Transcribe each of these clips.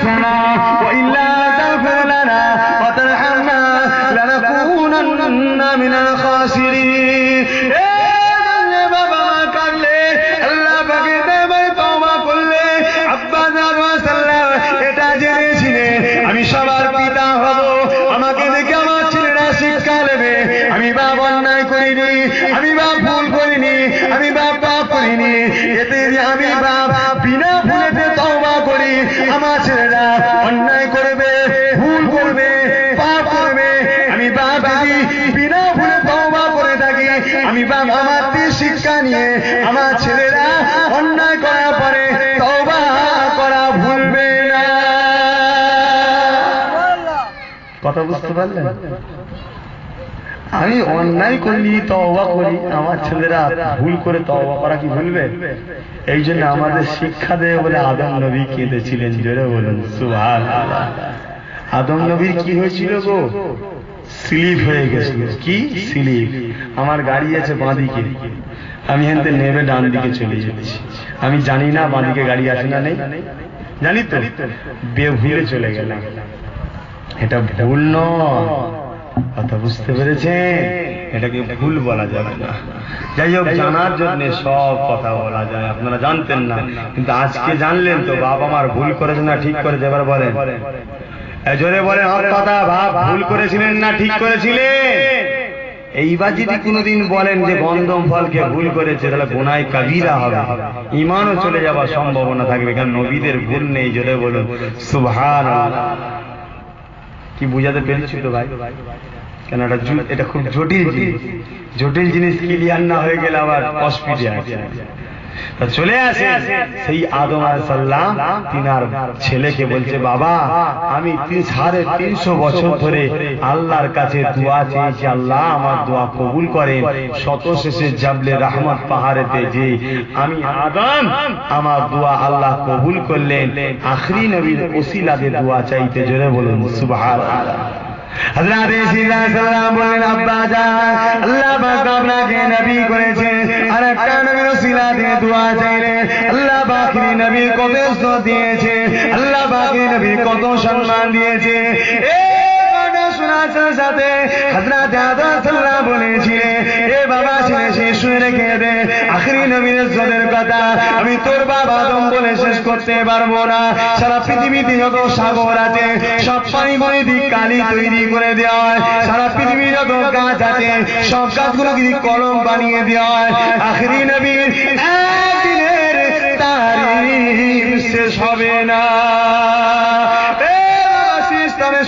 تغفرنا وإلا تغفر لنا وترحمنا لنكونن من الخاسرين বাবা কাঁদলে আল্লাহ পাকের দরবারে তওবা করলে আব্বা জান ওয়াসাল্লাম এটা জেনেছিলেন আমি সবার পিতা হব আমাকে দেখে আমার ছেলেরা শিক্ষা নেবে আমি বাপ অন্যায় করিনি আমি বাপ ভুল করিনি আমি বাপ পাপ করিনি এতে যে আমি বাপ বিনা ভুলেতে তওবা করি আমার ছেলেরা অন্যায় করবে ভুল করবে পাপ করবে আমি বাপ যদি বিনা ভুলে তওবা করে থাকি আমি বাপ আমার থেকে শিক্ষা নিয়ে আমার ছেলেরা অন্যায় করার পরে তওবা করা ভুলবে না কথা বুঝতে পারলেন আমি অন্যায় করলি তওবা করি আমার ছেলেরা ভুল করে তওবা করা কি ভুলবে এই জন্য আমাদের শিক্ষা দেয় বলে আদম নবী কেঁদেছিলেন জোরে বলুন সুবহানাল্লাহ আদম নবীর কি হয়েছিল গো স্লিপ হয়ে গেছিল কি স্লিপ আমার গাড়ি আছে বাঁদিকে আমি হেনতে নেবে ডান দিকে চলে যাচ্ছি আমি জানি না বাঁদিকে গাড়ি আছে না নেই জানি তো বেভুলে চলে গেলাম এটা ভুল নয় কথা বুঝতে পেরেছেন এটাকে ভুল বলা যাবে না যাই হোক জানার জন্য সব কথা বলা যায় আপনারা জানতেন না কিন্তু আজকে জানলেন তো বাবা আমার ভুল করেছে না ঠিক করেছে এবার বলেন জোরে বলেন হক কথা বাপ ভুল করেছিলেন না ঠিক করেছিলেন এইবার যদি কোনোদিন বলেন যে গন্ধম ফলকে ভুল করেছে তাহলে গুনাহ কাবীরা হবে ঈমানও চলে যাওয়ার সম্ভাবনা থাকবে কারণ নবীদের ভুল নেই জোরে বলুন সুবহানাল্লাহ কি বুঝাতে পেরেছি তো ভাই কেন এটা খুব জটিল জিনিস ক্লিয়ার না হয়ে গেলে আবার অসুবিধা আছে চলে আসে সেই আদম আলাইহিস সালাম তিনার ছেলেকে বলছে বাবা আমি 350 বছর ধরে আল্লাহর কাছে দোয়া চেয়েছি আল্লাহ আমার দোয়া কবুল করেন শত শেষে জাবলে রহমত পাহাড়েতে যে আমি আদম আমার দোয়া আল্লাহ কবুল করলেন আখরি নবীর ওসিলাতে দোয়া চাইতে জোরে বলুন সুবহানাল্লাহ হযরত ঈসা সালাম বলেন আব্বা জান আল্লাহ পাক আপনাকে নবী করেছে আর একটা নবীর ওসিলাতে দোয়া চাইলে আল্লাহ পাক নবীর কত ইজ্জত দিয়েছে আল্লাহ পাক নবীর কত সম্মান দিয়েছে শোনার সাথে হযরত আদম সাল্লাম বলেছিলেন এ বাবা শেষ শুনে রেখে দে আখরি নবীর ইজ্জতের কথা আমি তোর বাবা আদম বলে শেষ করতে পারবো না সারা পৃথিবীতে যত সাগর আছে সব পানিগুলি দিয়ে কালি তৈরি করে দেওয়া হয় সারা পৃথিবীর যত গাছ আছে সব গাছগুলো যদি কলম বানিয়ে দেওয়া হয় আখরি নবীর একদিনের তারিফ শেষ হবে না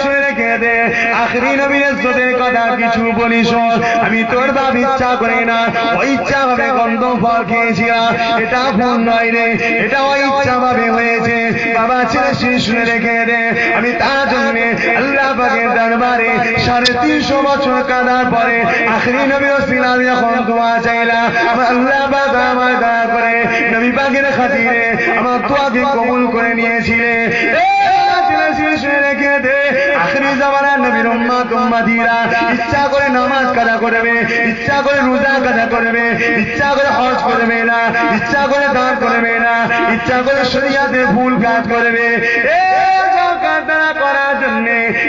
শুনে রেখে দে আখরি নবীর ইজ্জতের কথা কিছু বলি শোন আমি তোর বাপ ইচ্ছা করে না ওই ইচ্ছা ভাবে গন্ধম ফল খেয়েছিলাম এটা ভুল নয় রে এটা ওই ইচ্ছা ভাবে হয়েছে বাবা ছেলে শুনে রেখে দে আমি তার জন্য আল্লাহ পাকের দরবারে 350 বছর কাঁদার পরে আখরি নবীর ওসিলাতে যখন দোয়া চাইলাম আল্লাহ পাক আমার দয়া করে নবী পাকের খাতিরে আমার দোয়াকে কবুল করে নিয়েছিলেন শুনে রেখে দে আখরি জামানার নবীর উম্মত উম্মতিরা ইচ্ছা করে নামাজ কাজা করবে ইচ্ছা করে রোজা কাজা করবে ইচ্ছা করে হজ করবে না ইচ্ছা করে দান করবে না ইচ্ছা করে শরীয়তে ভুল কাজ করবে করার জন্য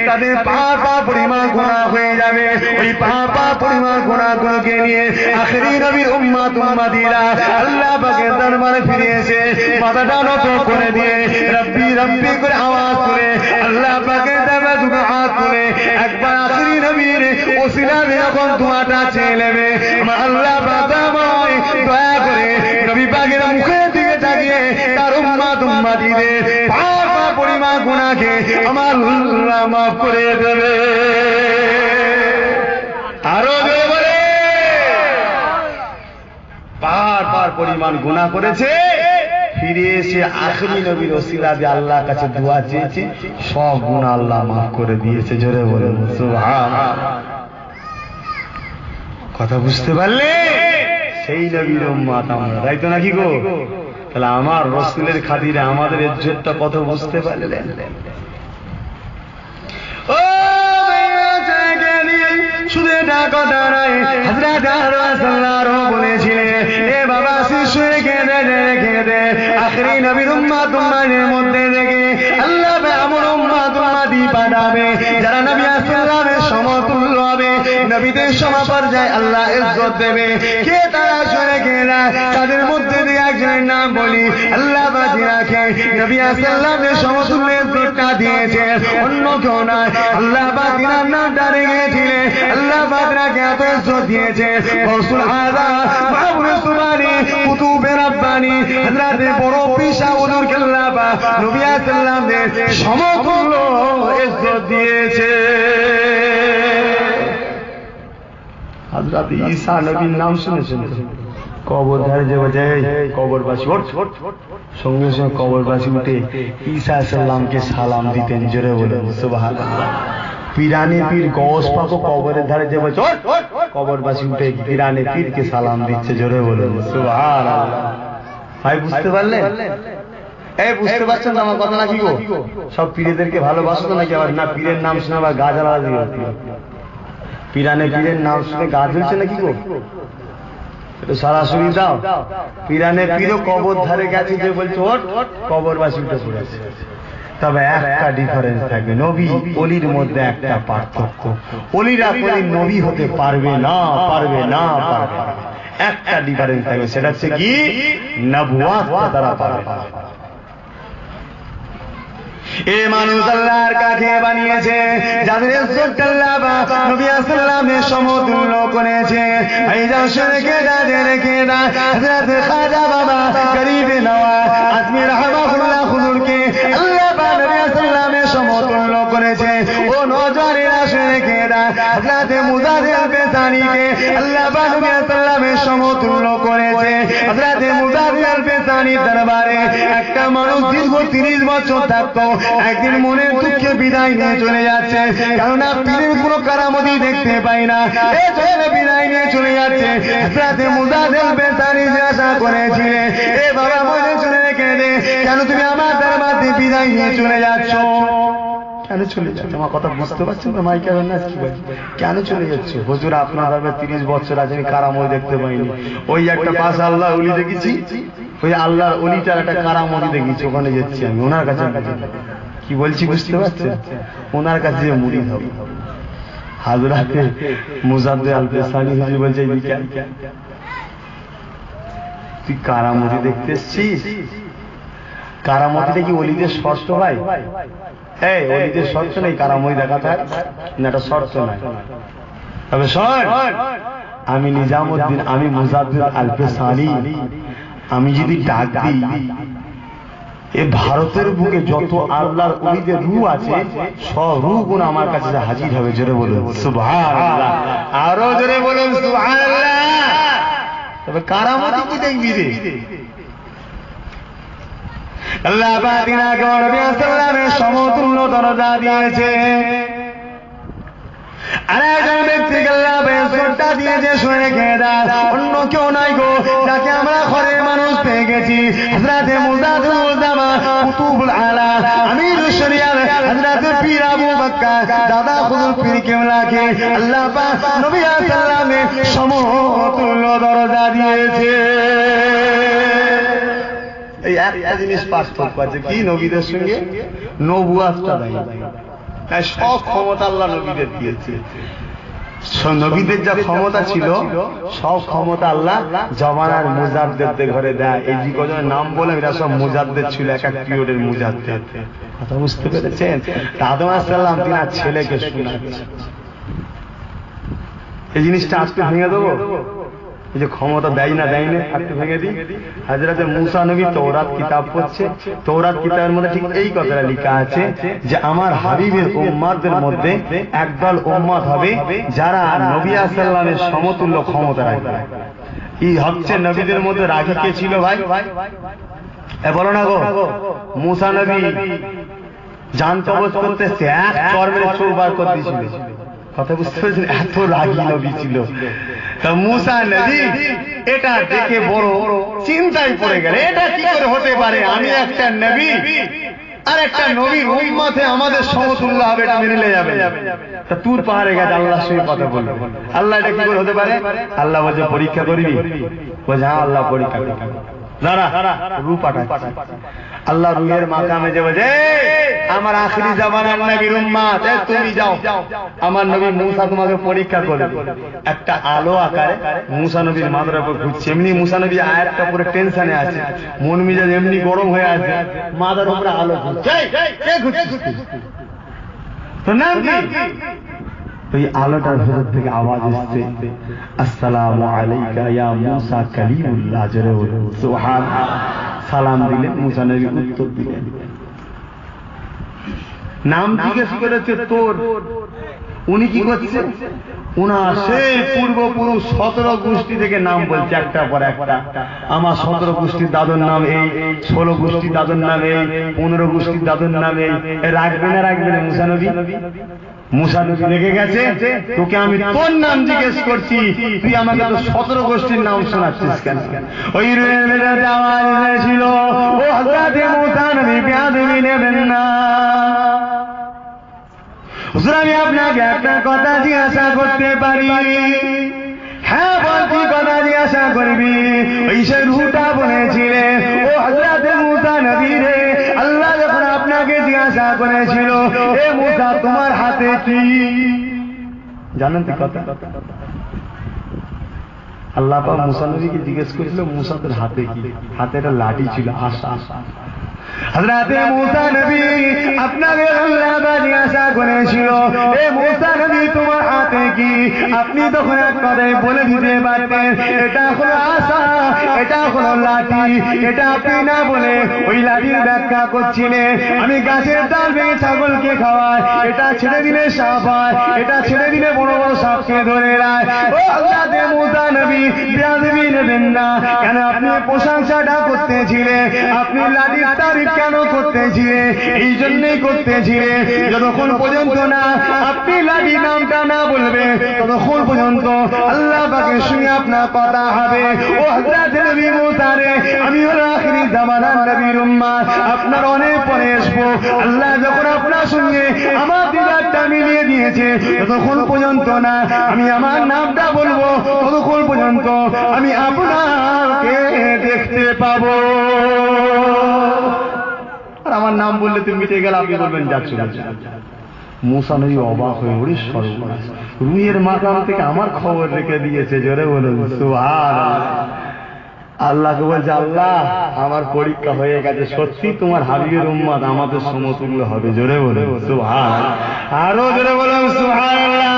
তাদের পাপ পরিমাণ গুনাহ হয়ে যাবে ওই পাপ পরিমাণ গুনাহগুলোকে নিয়ে আখরি নবীর উম্মত উম্মতিরা আল্লাহ পাকের দরবারে ফিরে এসে মাথাটা নত করে দিয়ে রব্বি রব্বি করে আওয়াজ করে আল্লাহ পাকের দরবারে দুটো হাত তুলে একবার আখরি নবীর ওসিলাতে যখন দোয়াটা চেয়ে নেবে আল্লাহ পাক দয়া করে নবী পাকের মুখের দিকে তাকিয়ে তার উম্মত উম্মতিদের পাপ পরিমাণ গুনাহকে আমার আল্লাহ মাফ করে দেবে আরো জোরে বলে পার পরিমাণ গুনাহ করেছে ফিরে এসে আখরি নবীর ওসিলাতে আল্লাহর কাছে দোয়া চেয়েছে সব গুনাহ আল্লাহ মাফ করে দিয়েছে জোরে বলুন সুবহানাল্লাহ কথা বুঝতে পারলে সেই নবীর উম্মত আমরা তাই তো নাকি গো তাহলে আমার রাসূলের খাতিরে আমাদের ইজ্জতটা কত বুঝতে পারলেন ও শুধু এটা কথা নয় হযরত রাসূলুল্লাহ বলেছিলেন এ বাবা শিশু রেখে দে আখরি নবীর উম্মত উম্মতের মধ্যে থেকে আল্লাহ পাঠাবে, যারা নবী সাল্লামের সমতুল্য হবে, নবীদের সমপর্যায়ে আল্লাহ ইজ্জত দেবে। কে তারা শুনে কে না, তাদের মধ্যে দিয়ে একজনের নাম বলি। আল্লাহ বাজি রাখে নবী সাল্লামের সমতুল্য ইজ্জতটা দিয়েছে অন্য কেউ নয়, আল্লাহ বাজি নামটা রেখেছিলেন, আল্লাহ বাদরাকে এত ইজ্জত দিয়েছে। রাসূল আযম মাহবুব সুবহানী কুতুবে রাব্বানী হযরত বড় পিসা হুজুর কেল্লাবা নবী সাল্লামের সমতুল্য ইজ্জত দিয়েছে। হযরত ঈসা নবীর নাম শুনেছেন? কবর ধারে যে বাজায় কবরবাসী সঙ্গে সঙ্গে কবরবাসী উঠে ঈসা সাল্লামকে সালাম দিতেন, জোরে বলেন সুবহানাল্লাহ। পিরানে পীর গৌস পাক কবরের ধারে যে বলছে কবরবাসী উঠে পিরানে পীরকে সালাম দিচ্ছে, জোরে বলেন সুবহানাল্লাহ। ভাই বুঝতে পারলেন? এই বুঝতে পারছেন তো আমার কথা নাকি গো? সব পীরেদেরকে ভালোবাসতো নাকি? আবার না পীরের নাম শুনে আবার গা জ্বালা দিয়ে পিরানে পীরের নাম শুনে গা জ্বলছে নাকি গো? সরাসরি দাও। পিরানে পীরও কবর ধারে গেছে যে বলছে ওট কবরবাসী উঠে পড়েছে। তবে একটা ডিফারেন্স থাকবে, নবী অলির মধ্যে একটা পার্থক্য, অলিরা কোনদিন নবী হতে পারবে না, পারবে না, পারবে না। একটা ডিফারেন্স থাকবে, সেটা হচ্ছে কি নবুয়াত তারা পাবে। এ মানুষ আল্লাহর কাছে বানিয়েছে, যাদের ইজ্জত আল্লাহ নবী সাল্লামের সমতুল্য করেছে। এই যশোরে কে যাদের কে না হযরত খাজা বাবা গরিব নওয়াজ আজমি রাহমাতুল্লাহ হুজুরকে আল্লাহ নবী সাল্লামের সমতুল্য করেছে। ও নজরের আসরে কে না হযরত মুজাদ্দিদ বেসানিকে আল্লাহ নবী সাল্লামের সমতুল্য করেছে। হযরত মুজাদ্দিদ বেসানির দরবারে একটা মানুষ দীর্ঘ 30 বছর থাকতো, একদিন মনের দুঃখে বিদায় নিয়ে চলে যাচ্ছে, কারণ পীরের কোনো কারামতি দেখতে পাই না, এই জন্য বিদায় নিয়ে চলে যাচ্ছে। হযরত মুজাদ্দিদ বেসানি জিজ্ঞাসা করেছিলেন, এ বাবা মনে চলে রেখে দে, কেন তুমি আমার দরবারে বিদায় নিয়ে চলে যাচ্ছ? কেন চলে যাচ্ছ? আমার কথা বুঝতে পারছেন তো? মাইকের না কি বলছি, কেন চলে যাচ্ছ? হুজুর আপনার দরবারে 30 বছর আছে, আমি কারামত দেখতে পাইনি। ওই একটা পাশে আল্লাহ ওলি দেখেছি, ওই আল্লাহর ওলিটার একটা কারামত দেখেছি, ওখানে যাচ্ছি আমি ওনার কাছে। কি বলছি বুঝতে পারছেন? ওনার কাছে যে মুরিদ হবে। হযরতে মুজাদ্দিদ আল বেসানি হুজুর বলছে, তুই কারামতি দেখতে এসেছিস? কারামতিটা কি ওলিদের শর্ত ভাই? এই ওলিদের শর্ত নেই কারামতি দেখা থাক না, এটা শর্ত নয়। তবে শোন, আমি নিজামুদ্দিন, আমি মুজাদ্দিদ আল বেসানি, আমি যদি ডাক দিই, এ ভারতের বুকে যত আল্লাহর ওলিদের রূহ আছে সব রূহগুলো আমার কাছে হাজির হবে। জোরে বলুন সুবহানাল্লাহ, আরো জোরে বলুন সুবহানাল্লাহ। তবে কারামতি কি দেখবি রে? আল্লাহ পাক নবী সাল্লামের সমতুল্য দরজা দিয়েছে। আর একজন ব্যক্তিকে আল্লাহ বেসরটা দিয়েছে, শুনে রেখে দাও, অন্য কেউ নাই গো, যাকে আমরা ঘরের মানুষ পেয়ে গেছি। হযরত মুজাদ্দিদুল জামা কুতুবুল আলা আমিরুশ শরিয়াহ হযরত পীর আবু বকর দাদা হুজুর পীর কেবলাকে আল্লাহ পাক নবী সাল্লামের সমতুল্য দরজা দিয়েছে। এই একটা জিনিস পার্থক্য আছে, কি নবীদের সঙ্গে? নবুয়াতটা নাই। সব ক্ষমতা আল্লাহ নবীদের দিয়েছে। নবীদের যা ক্ষমতা ছিল সব ক্ষমতা আল্লাহ জমানার মুজাদ্দিদের ঘরে দেয়। এই যে কজনের নাম বলে এরা সব মুজাদ্দিদ ছিল, এক এক পিরিয়ডের মুজাদ্দিদ। কথা বুঝতে পেরেছেন? আদম আলাইহিস সালাম তিনার ছেলেকে শোনাচ্ছে। এই জিনিসটা আজকে ভেঙে দেবো, এই যে ক্ষমতা দেয় না দেয় না একটু ভেঙে দিই। হযরত মুসা নবী তওরাত কিতাব পড়ছে, তওরাত কিতাবের মধ্যে ঠিক এই কথাটা লেখা আছে যে আমার হাবিবের উম্মতদের মধ্যে একদল উম্মত হবে যারা নবী সাল্লাল্লাহু সমতুল্য ক্ষমতা রাখবে। এই হচ্ছে নবীদের মধ্যে রাগী কে ছিল ভাই? এ বলো না গো, মুসা নবী জান কবজ করতেছে, এক চর মেরে চোখ বার করে দিয়েছিল। কথা বুঝতে পেরেছেন? এত রাগী নবী ছিল। তা মুসা নবী এটা দেখে বড় চিন্তায় পড়ে গেল, এটা কি করে হতে পারে? আমি একটা নবী আর একটা নবীর উম্মতে আমাদের সমতুল্য হবে, এটা মেনে নিয়ে যাবে। তা তুর পাহাড়ে গেছে আল্লাহর সঙ্গে কথা বলবে। আল্লাহ এটা কি করে হতে পারে? আল্লাহ বলছে পরীক্ষা করবি? বলছে হ্যাঁ আল্লাহ পরীক্ষা করবি। দাঁড়া রূপ পাঠাচ্ছে। আল্লাহ রুহের মাকামে যে বলছে আমার আখিরি জামানার নবীর উম্মত, তুমি যাও, আমার নবী মুসা তোমাকে পরীক্ষা করবে। একটা আলো আকারে মুসা নবীর মাথার উপর ঘুরছে। এমনি মুসা নবী আয়াতটা পুরো টেনশনে আছে, মন মেজাজ এমনি গরম হয়ে আছে, মাথার উপরে আলো ঘুরছে। কে ঘুরছিস তোর নাম কি? ওই আলোটার ভেতর থেকে আওয়াজ এসছে, আসসালামু আলাইকা ইয়া মুসা কালিমুল্লাহ। জোরে বলুন সুবহানাল্লাহ। সালাম দিলেন, মুসা নবী উত্তর দিলেন। নাম জিজ্ঞেস করেছে তোর, উনি কি করছে? উনার সেই পূর্বপুরুষ 17 গোষ্ঠী থেকে নাম বলছে একটা পর একটা। আমার 17 গোষ্ঠীর দাদুর নাম এই, 16 গোষ্ঠীর দাদুর নাম এই, 15 গোষ্ঠীর দাদুর নাম এই। রাখবে না রাখবে না মুসা নবী? মুসা নবী রেগে গেছে, তোকে আমি তোর নাম জিজ্ঞেস করছি, তুই আমাকে তো 17 গোষ্ঠীর নাম শোনাচ্ছিস কেন? ওই আওয়াজ হয়েছিল, ও হযরত মুসা নবী বেয়াদবি নেবেন না। হুজুর আমি আপনাকে একটা কথা জিজ্ঞাসা করতে পারি? হ্যাঁ বলছি, কথা জিজ্ঞাসা করবি। ওই সে রুহটা বলেছিলে, ও হযরত মুসা নবী রে, আল্লাহ যখন আপনাকে জিজ্ঞাসা করেছিল, এ মুসা তোমার হাতে কি? জানেন তো কথা? আল্লাহ পাক মুসা নবীকে জিজ্ঞেস করেছিল মুসাদের হাতে কি? হাতে একটা লাঠি ছিল, আশা। হযরত মুসা নবী আপনাকে আল্লাহ জিজ্ঞাসা করেছিল, এ মুসা নবী তোমার হাতে কি? আপনি তখন এক কথায় বলে দিতে পারতেন, এটা হলো আশা, এটা হলো লাঠি। এটা আপনি না বলে ওই লাঠির ব্যাখ্যা করছিলেন, আমি গাছের ডাল ভেঙে ছাগলকে খাওয়াই, এটা ছেড়ে দিলে সাপ হয়, এটা ছেড়ে দিলে বড় বড় সাপকে ধরে রায়। ও হযরত মুসা নবী বেয়াদবি নেবেন না। কেন আপনি প্রশংসাটা করতেছিলেন? আপনি লাঠির তারিফ কেন করতেছিলেন? এই জন্যই করতেছিলেন, যতক্ষণ পর্যন্ত না আপনি লাঠি নামটা না বলবেন, ততক্ষণ পর্যন্ত আল্লাহ পাকের সঙ্গে আপনার কথা হবে। ও হযরত নবী মুসা রে, আমি হলো আখিরি জামানার নবীর উম্মত, আপনার অনেক পরে আসবো। আল্লাহ যখন আপনার সঙ্গে আমার দিদারটা মিলিয়ে দিয়েছে, ততক্ষণ পর্যন্ত না আমি আমার নামটা বলবো, ততক্ষণ পর্যন্ত আমি আপনাকে দেখতে পাবো। আর আমার নাম বললে তুমি মিটে গেলে আপনি বলবেন যাচ্ছ। মুসা নবী অবাক হয়ে, ওরে সর্বনাশ, রুহের মাকাম থেকে আমার খবর রেখে দিয়েছে। জোরে বলুন সুবহানাল্লাহ। আল্লাহকে বলছে, আল্লাহ আমার পরীক্ষা হয়ে গেছে, সত্যি তোমার হাবিবের উম্মত আমাদের সমতুল্য হবে। জোরে বলুন সুবহানাল্লাহ। আরো জোরে বলুন সুবহানাল্লাহ।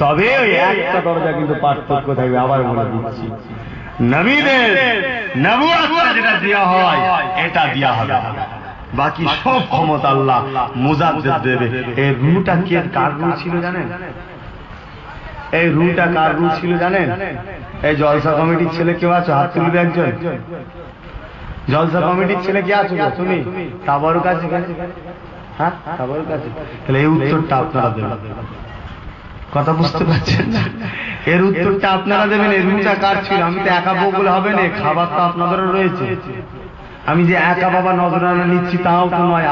তবে ওই একটা দরজা কিন্তু পার্থক্য থাকবে, আবার বলে দিচ্ছি, নবীদের নবুয়তটা যেটা দেওয়া হয় এটা দেওয়া হবে, বাকি সব ক্ষমতা আল্লাহ মুজাদ্দিদ দেবে। এই রূহটা কে কার রূহ ছিল জানেন? এই রূহটা কার রূহ ছিল জানেন? এই জলসা কমিটির ছেলে কেউ আছো? হাত তুলবে একজন। জলসা কমিটির ছেলে কি আছো তুমি? তাবারুক আছে? হ্যাঁ তাবারুক আছে। তাহলে এই উত্তরটা আপনারা দেবেন। কথা বুঝতে পারছেন না? এর উত্তরটা আপনারা দেবেন। এই রুটা কার ছিল? আমি তো একা বলে হবে না, খাবার তো আপনাদেরও রয়েছে। আমি যে একা বাবা নজরানা নিচ্ছি তাও তো নয়,